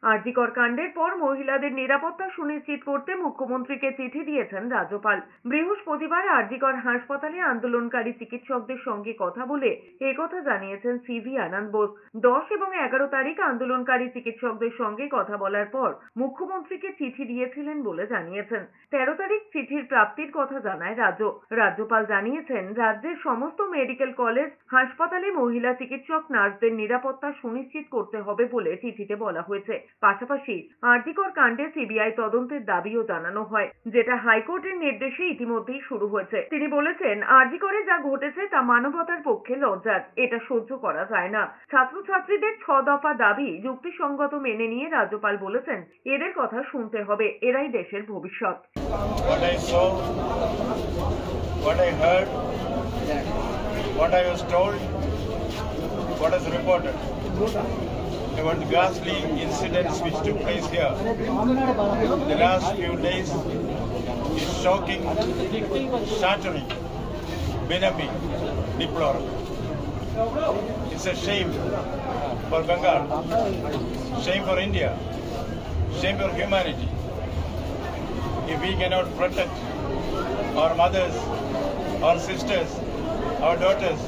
আরজিকর কাণ্ডের পর মহিলাদের নিরাপত্তা সুনিশ্চিত করতে মুখ্যমন্ত্রীকে চিঠি দিয়েছেন রাজ্যপাল। বৃহস্পতিবার আরজিকর হাসপাতালে আন্দোলনকারী চিকিৎসকদের সঙ্গে কথা বলে একথা জানিয়েছেন সিভি আনন্দ বোস। 10 এবং 11 তারিখ আন্দোলনকারী চিকিৎসকদের সঙ্গে কথা বলার পর মুখ্যমন্ত্রীকে চিঠি দিয়েছিলেন বলে জানিয়েছেন। 13 তারিখ চিঠির প্রাপ্তির কথা জানায় রাজ্যপাল জানিয়েছেন, রাজ্যের সমস্ত মেডিকেল কলেজ হাসপাতালে মহিলা চিকিৎসক নার্সদের নিরাপত্তা সুনিশ্চিত করতে হবে বলে চিঠিতে বলা হয়েছে। পাশাপাশি আরজিকর কাণ্ডে সিবিআই তদন্তের দাবিও জানানো হয়, যেটা হাইকোর্টের নির্দেশে ইতিমধ্যেই শুরু হয়েছে। তিনি বলেছেন, আরজিকরে যা ঘটেছে তা মানবতার পক্ষে লজ্জার, এটা সহ্য করা যায় না। ছাত্রছাত্রীদের 6 দফা দাবি যুক্তিসঙ্গত মেনে নিয়ে রাজ্যপাল বলেছেন, এদের কথা শুনতে হবে, এরাই দেশের ভবিষ্যৎ। What I saw, what I heard, what I was told, what is reported about the ghastly incidents which took place here the last few days is shocking, shattering, benign, deplorable. It's a shame for Bengal, shame for India, shame for humanity. If we cannot protect our mothers, our sisters, our daughters,